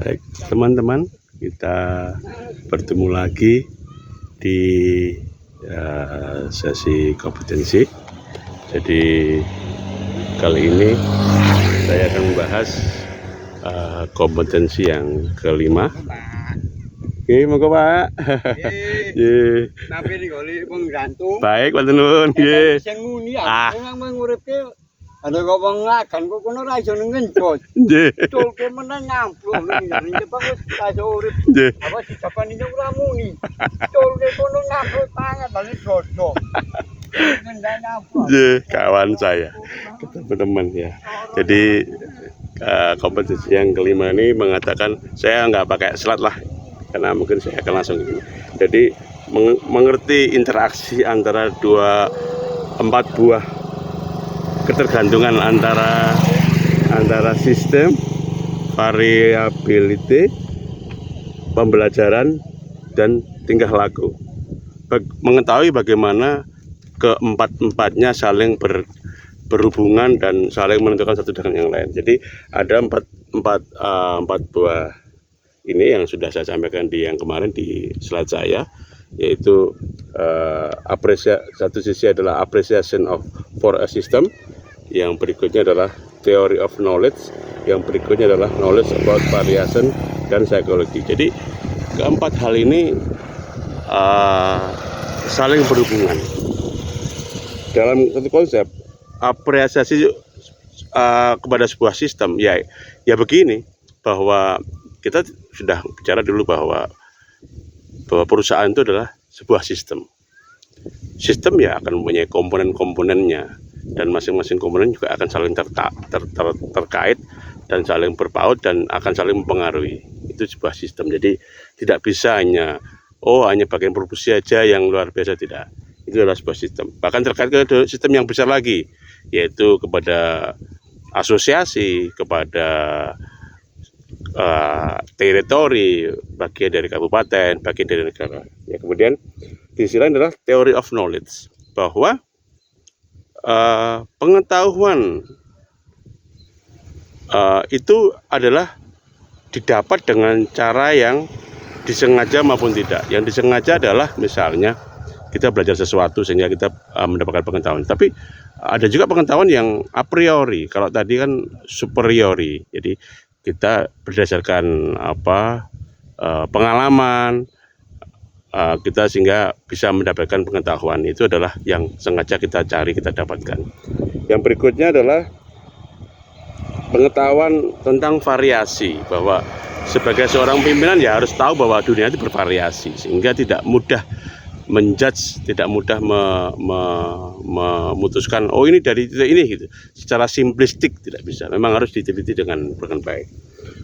Baik teman-teman, kita bertemu lagi di sesi kompetensi. Jadi kali ini saya akan membahas kompetensi yang kelima. Oke, moga Pak. Nggih. Baik, Pak Tenun. Nggih. Ada ngomong ngakan kok kono ra iso ngenjot. Nggih. Culke meneh nyamplung ning Jepang wis ra iso urip. Nggih. Apa dicapani ning ora muni. Culke kono nyamplung tangan bali godhog. Nggih, kawan saya. Teman-teman ya. Jadi kompetensi yang kelima ini mengatakan saya nggak pakai slide lah, karena mungkin saya akan langsung gini. Jadi mengerti interaksi antara empat buah ketergantungan antara sistem, variability, pembelajaran, dan tingkah laku. Mengetahui bagaimana keempat-empatnya saling berhubungan dan saling menentukan satu dengan yang lain. Jadi ada empat buah ini yang sudah saya sampaikan di yang kemarin di slide saya, yaitu satu sisi adalah appreciation for a system, yang berikutnya adalah theory of knowledge, yang berikutnya adalah knowledge about variation dan psikologi. Jadi keempat hal ini saling berhubungan dalam satu konsep. Apresiasi kepada sebuah sistem ya begini, bahwa kita sudah bicara dulu bahwa perusahaan itu adalah sebuah sistem ya akan mempunyai komponen-komponennya, dan masing-masing komponen juga akan saling terkait dan saling berpaut dan akan saling mempengaruhi. Itu sebuah sistem. Jadi tidak bisa hanya bagian produksi aja yang luar biasa, tidak. Itu adalah sebuah sistem. Bahkan terkait ke sistem yang besar lagi, yaitu kepada asosiasi, kepada teritori, bagian dari kabupaten, bagian dari negara. Ya, kemudian di sisi lain adalah theory of knowledge, bahwa pengetahuan itu adalah didapat dengan cara yang disengaja maupun tidak. Yang disengaja adalah misalnya kita belajar sesuatu sehingga kita mendapatkan pengetahuan. Tapi ada juga pengetahuan yang a priori. Kalau tadi kan superiori. Jadi kita berdasarkan pengalaman kita sehingga bisa mendapatkan pengetahuan. Itu adalah yang sengaja kita cari, kita dapatkan. Yang berikutnya adalah pengetahuan tentang variasi, bahwa sebagai seorang pimpinan ya harus tahu bahwa dunia itu bervariasi, sehingga tidak mudah menjudge, tidak mudah memutuskan ini dari ini gitu. Secara simplistik tidak bisa. Memang harus diteliti dengan baik.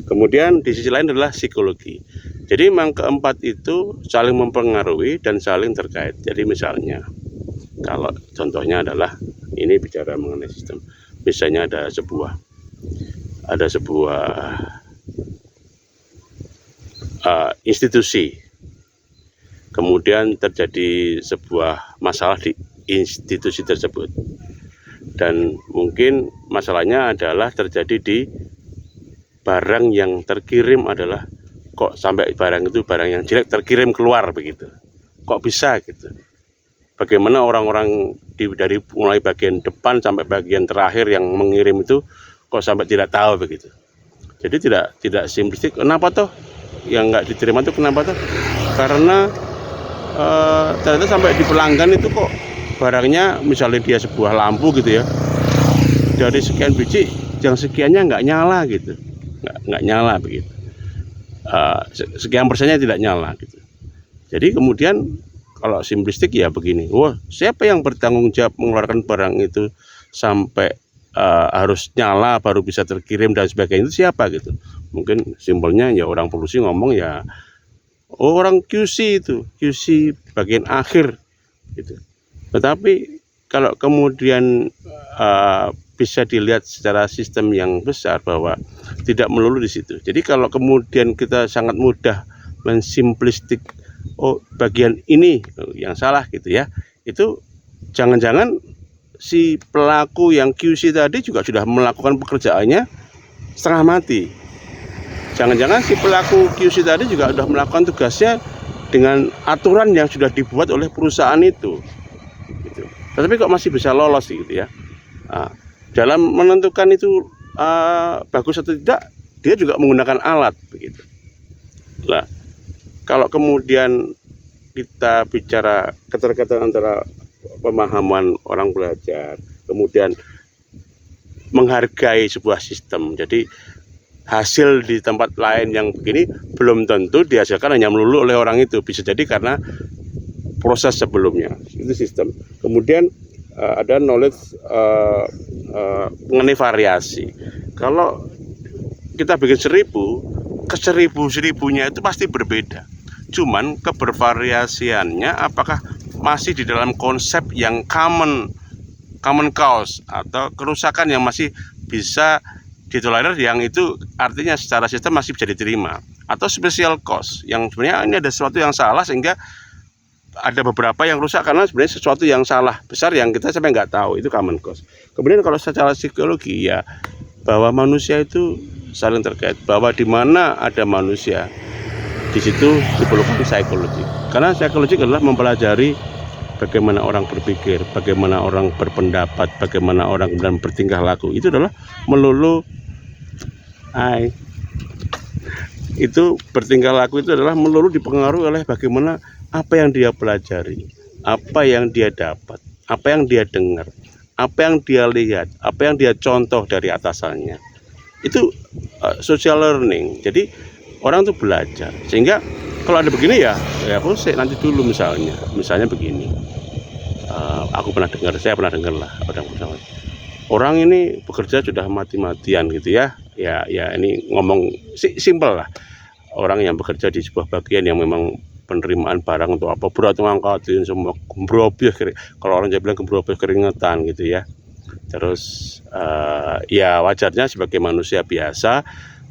Kemudian di sisi lain adalah psikologi. Jadi memang keempat itu saling mempengaruhi dan saling terkait. Jadi misalnya kalau contohnya adalah ini bicara mengenai sistem. Misalnya ada sebuah institusi, kemudian terjadi sebuah masalah di institusi tersebut, dan mungkin masalahnya adalah terjadi di barang yang terkirim, adalah kok sampai barang yang jelek terkirim keluar begitu, kok bisa gitu. Bagaimana orang-orang dari mulai bagian depan sampai bagian terakhir yang mengirim itu kok sampai tidak tahu begitu. Jadi tidak simplistik. Kenapa toh yang nggak diterima itu, kenapa toh? Karena ternyata sampai di pelanggan itu kok barangnya, misalnya dia sebuah lampu gitu ya, dari sekian biji yang sekiannya nggak nyala gitu, nggak nyala begitu, sekian persennya tidak nyala gitu. Jadi kemudian kalau simplistik ya begini, siapa yang bertanggung jawab mengeluarkan barang itu sampai harus nyala baru bisa terkirim dan sebagainya, itu siapa gitu. Mungkin simpelnya ya orang produksi ngomong ya orang QC itu, QC bagian akhir gitu. Tetapi kalau kemudian bisa dilihat secara sistem yang besar, bahwa tidak melulu di situ. Jadi kalau kemudian kita sangat mudah mensimplistik, bagian ini yang salah gitu ya, itu jangan-jangan si pelaku yang QC tadi juga sudah melakukan pekerjaannya setengah mati. jangan-jangan si pelaku QC tadi juga sudah melakukan tugasnya dengan aturan yang sudah dibuat oleh perusahaan itu gitu. Tetapi kok masih bisa lolos gitu ya. Nah, dalam menentukan itu bagus atau tidak, dia juga menggunakan alat begitu. Nah, kalau kemudian kita bicara keterkaitan antara pemahaman orang belajar, kemudian menghargai sebuah sistem. Jadi hasil di tempat lain yang begini belum tentu dihasilkan hanya melulu oleh orang itu. Bisa jadi karena proses sebelumnya. Itu sistem. Kemudian ada knowledge mengenai variasi. Kalau kita bikin 1000, ke 1000-1000-nya itu pasti berbeda. Cuman kebervariasiannya apakah masih di dalam konsep yang common cause atau kerusakan yang masih bisa ditolerir, yang itu artinya secara sistem masih bisa diterima, atau special cause yang sebenarnya ini ada sesuatu yang salah sehingga ada beberapa yang rusak karena sebenarnya sesuatu yang salah besar yang kita sampai nggak tahu, itu common cause. Kemudian kalau secara psikologi ya bahwa manusia itu saling terkait, bahwa di mana ada manusia di situ diperlukan psikologi, karena psikologi adalah mempelajari bagaimana orang berpikir, bagaimana orang berpendapat, bagaimana orang dan bertingkah laku. Itu adalah melulu itu bertingkah laku itu adalah melulu dipengaruhi oleh bagaimana apa yang dia pelajari, apa yang dia dapat, apa yang dia dengar, apa yang dia lihat, apa yang dia contoh dari atasannya. Itu social learning. Jadi orang tuh belajar, sehingga kalau ada begini ya aku nanti dulu misalnya begini, saya pernah dengar lah orang ini bekerja sudah mati-matian gitu ya ini ngomong simpel lah, orang yang bekerja di sebuah bagian yang memang penerimaan barang untuk apa berat ngangkatin semua gembrobyos, kalau orang Jawa bilang gembrobyos keringetan gitu ya. Terus ya wajarnya sebagai manusia biasa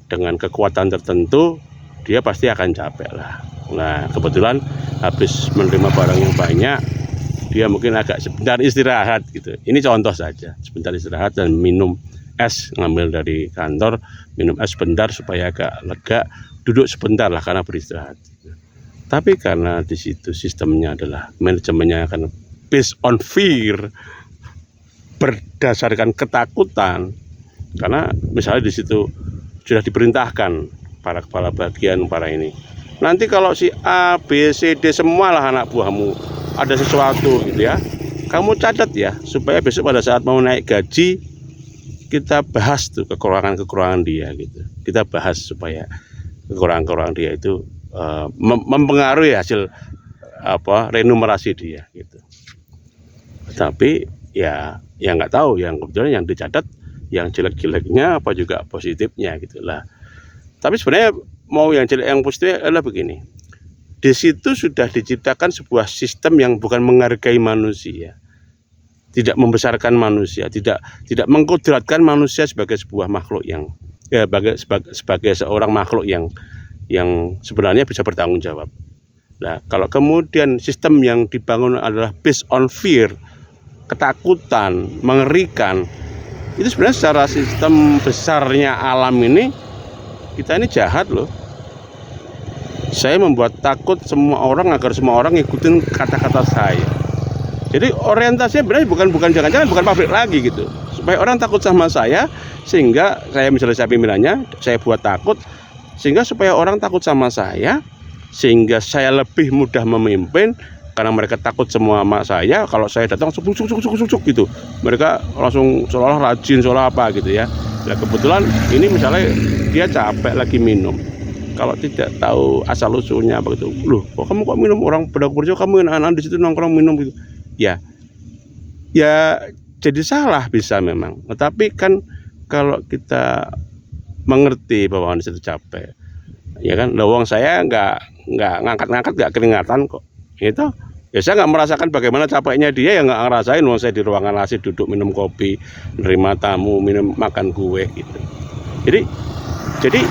dengan kekuatan tertentu dia pasti akan capek lah. Nah kebetulan habis menerima barang yang banyak, dia mungkin agak sebentar istirahat gitu. Ini contoh saja, sebentar istirahat dan minum es, ngambil dari kantor, minum es sebentar supaya agak lega, duduk sebentar lah karena beristirahat. Tapi karena di situ sistemnya adalah manajemennya akan based on fear, berdasarkan ketakutan, karena misalnya di situ sudah diperintahkan para kepala bagian, para ini, nanti kalau si A, B, C, D semualah anak buahmu ada sesuatu gitu ya, kamu catat ya supaya besok pada saat mau naik gaji kita bahas tuh kekurangan dia gitu. Kita bahas supaya kekurangan dia itu mempengaruhi hasil remunerasi dia gitu. Tapi ya nggak tahu yang kebetulan yang dicatat yang jelek-jeleknya apa juga positifnya gitulah. Tapi sebenarnya mau yang jelek yang positif adalah begini. Di situ sudah diciptakan sebuah sistem yang bukan menghargai manusia, tidak membesarkan manusia, tidak mengkodratkan manusia sebagai sebuah makhluk yang sebagai seorang makhluk yang sebenarnya bisa bertanggung jawab. Nah, kalau kemudian sistem yang dibangun adalah based on fear, ketakutan, mengerikan, itu sebenarnya secara sistem besarnya alam ini, kita ini jahat loh. Saya membuat takut semua orang agar semua orang ngikutin kata-kata saya. Jadi orientasinya sebenarnya bukan jangan-jangan bukan pabrik lagi gitu. Supaya orang takut sama saya, sehingga saya misalnya saya pimpinannya, saya buat takut, sehingga supaya orang takut sama saya, sehingga saya lebih mudah memimpin. Karena mereka takut semua sama saya, kalau saya datang suk gitu, mereka langsung seolah rajin, seolah apa gitu ya. Nah kebetulan ini misalnya dia capek lagi minum, kalau tidak tahu asal usulnya begitu, loh kok kamu kok minum, orang pada kerja kamu anak-anak di situ nongkrong minum gitu, ya jadi salah bisa memang. Tetapi kan kalau kita mengerti bahwa di situ capek, ya kan, lawang saya nggak ngangkat nggak keringatan kok, gitu. Ya saya nggak merasakan bagaimana capeknya dia, yang nggak ngerasain. Wong saya di ruangan AC duduk minum kopi, menerima tamu, makan kue gitu. Jadi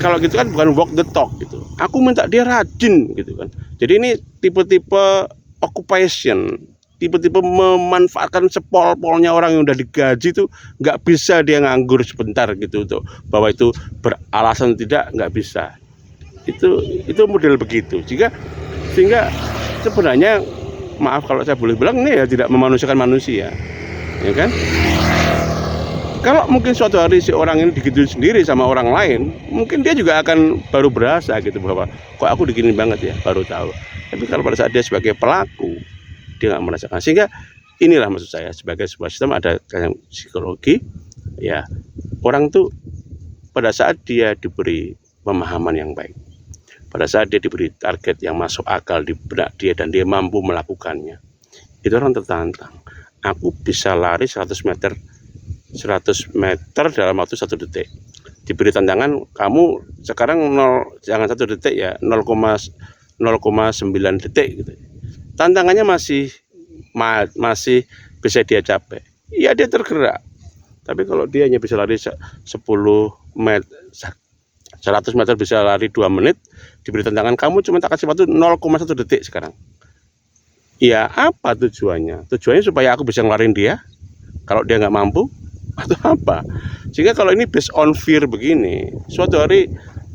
kalau gitu kan bukan walk the talk gitu. Aku minta dia rajin gitu kan. Jadi ini tipe-tipe occupation tipe-tipe memanfaatkan sepol-polnya orang yang udah digaji tuh, nggak bisa dia nganggur sebentar gitu untuk bahwa itu beralasan tidak, nggak bisa. Itu model begitu. Sehingga sebenarnya, maaf kalau saya boleh bilang, ini ya tidak memanusiakan manusia, ya kan? Kalau mungkin suatu hari si orang ini digituin sendiri sama orang lain, mungkin dia juga akan baru berasa gitu bahwa kok aku digini banget ya, baru tahu. Tapi kalau pada saat dia sebagai pelaku, dia nggak merasakan. Sehingga inilah maksud saya, sebagai sebuah sistem ada psikologi, ya orang tuh pada saat dia diberi pemahaman yang baik, pada saat dia diberi target yang masuk akal di benak dia dan dia mampu melakukannya, itu orang tertantang. Aku bisa lari 100 meter dalam waktu 1 detik. Diberi tantangan, kamu sekarang jangan 1 detik ya, 0,9 detik gitu. Tantangannya masih bisa dia capai. Ya dia tergerak. Tapi kalau dia hanya bisa lari 10 meter, 100 meter bisa lari 2 menit, diberi tantangan, kamu cuma tak kasih waktu 0,1 detik sekarang. Ya apa tujuannya? Tujuannya supaya aku bisa ngelarin dia, kalau dia nggak mampu, atau apa? Sehingga kalau ini based on fear begini, suatu hari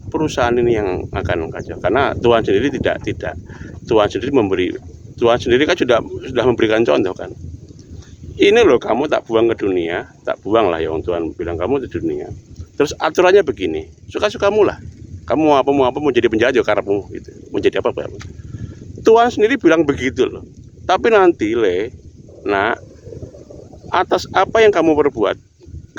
perusahaan ini yang akan kacau. Karena Tuhan sendiri tidak. Tuhan sendiri kan sudah memberikan contoh kan. Ini loh, kamu tak buang ke dunia, tak buang lah yang Tuhan bilang kamu ke dunia. Terus aturannya begini, suka-sukamu lah. Kamu mau apa mau jadi penjahat ya karepmu gitu. Mau jadi apa. Tuhan sendiri bilang begitu loh. Tapi nanti atas apa yang kamu perbuat,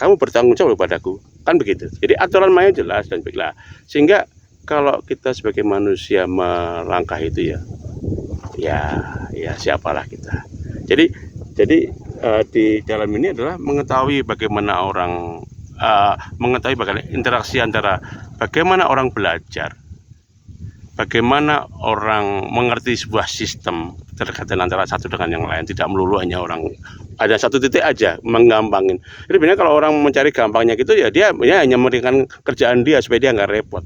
kamu bertanggung jawab padaku, kan begitu. Jadi aturan mainnya jelas dan baiklah. Sehingga kalau kita sebagai manusia melangkah itu ya siapalah kita. Jadi di dalam ini adalah mengetahui bagaimana orang mengetahui bagaimana interaksi antara bagaimana orang belajar, bagaimana orang mengerti sebuah sistem kedekatan antara satu dengan yang lain, tidak melulu hanya orang ada satu titik aja menggampangin. Jadi sebenarnya kalau orang mencari gampangnya gitu ya dia hanya meringankan kerjaan dia supaya dia nggak repot.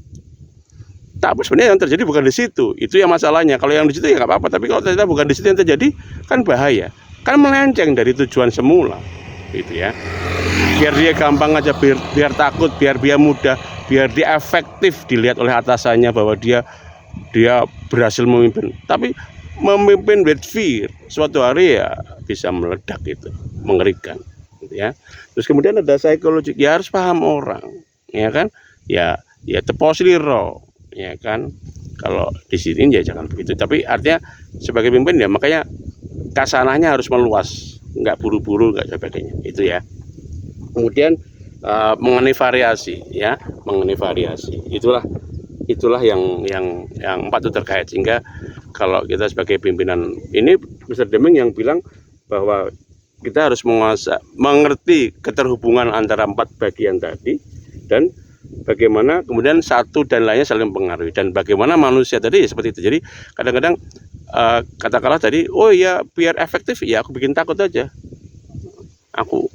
Tapi sebenarnya yang terjadi bukan di situ, itu yang masalahnya. Kalau yang di situ ya nggak apa-apa, tapi kalau ternyata bukan di situ yang terjadi kan bahaya, kan melenceng dari tujuan semula, gitu ya. Biar dia gampang aja, biar takut, biar dia mudah, biar dia efektif dilihat oleh atasannya bahwa dia berhasil memimpin. Tapi memimpin with fear, suatu hari ya bisa meledak gitu, mengerikan, gitu ya. Terus kemudian ada psikologi, ya harus paham orang, ya kan? Ya teposliro, ya kan? Kalau di sini ya jangan begitu. Tapi artinya sebagai pemimpin ya makanya kasanahnya harus meluas, nggak buru-buru, nggak sebagainya, itu ya. Kemudian mengenai variasi, ya, mengenai variasi, itulah yang 4 itu terkait. Sehingga kalau kita sebagai pimpinan ini, Mr. Deming yang bilang bahwa kita harus mengerti keterhubungan antara 4 bagian tadi dan bagaimana kemudian satu dan lainnya saling mempengaruhi, dan bagaimana manusia tadi ya seperti itu. Jadi kadang-kadang katakanlah tadi, oh ya biar efektif ya aku bikin takut aja. Aku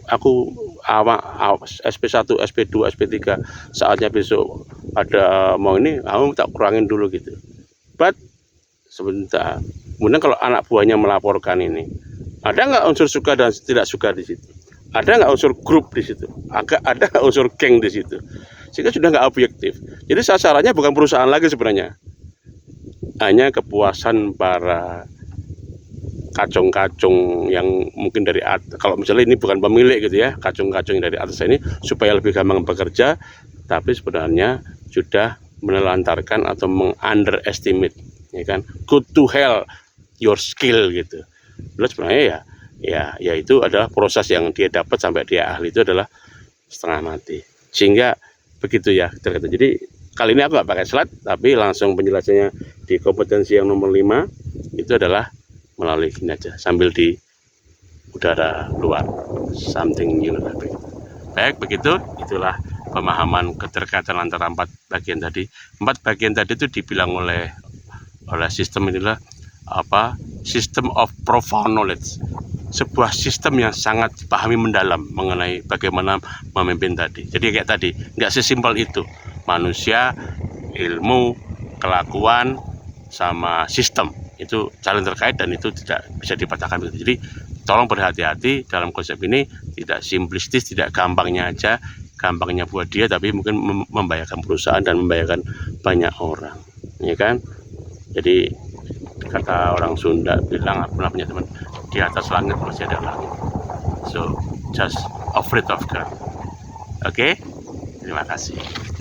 SP1, SP2, SP3 saatnya besok ada mau ini, kamu tak kurangin dulu gitu. But sebentar, kemudian kalau anak buahnya melaporkan ini, ada nggak unsur suka dan tidak suka di situ? Ada nggak unsur grup di situ? Ada nggak unsur geng di situ? Sehingga sudah nggak objektif. Jadi sasarannya bukan perusahaan lagi sebenarnya, hanya kepuasan para kacung-kacung yang mungkin dari atas. Kalau misalnya ini bukan pemilik gitu ya, kacung-kacung dari atas ini supaya lebih gampang bekerja, tapi sebenarnya sudah menelantarkan atau underestimate, ya kan? Good to hell your skill gitu. Lalu sebenarnya ya itu adalah proses yang dia dapat sampai dia ahli, itu adalah setengah mati. Sehingga begitu ya terkait. Jadi kali ini aku nggak pakai slide, tapi langsung penjelasannya di kompetensi yang nomor 5 itu adalah melalui gini aja, sambil di udara luar, something new. Baik, begitu, itulah pemahaman keterkaitan antara 4 bagian tadi. 4 bagian tadi itu dibilang oleh sistem inilah system of profound knowledge, sebuah sistem yang sangat dipahami mendalam mengenai bagaimana memimpin tadi. Jadi kayak tadi, nggak sesimpel itu, manusia, ilmu, kelakuan, sama sistem, itu saling terkait dan itu tidak bisa dipatahkan. Jadi tolong berhati-hati dalam konsep ini, tidak simplistis, tidak gampangnya aja, gampangnya buat dia tapi mungkin membahayakan perusahaan dan membahayakan banyak orang, ya kan? Jadi kata orang Sunda bilang, aku pernah punya teman, di atas langit masih ada langit. So just afraid of God. Oke, terima kasih.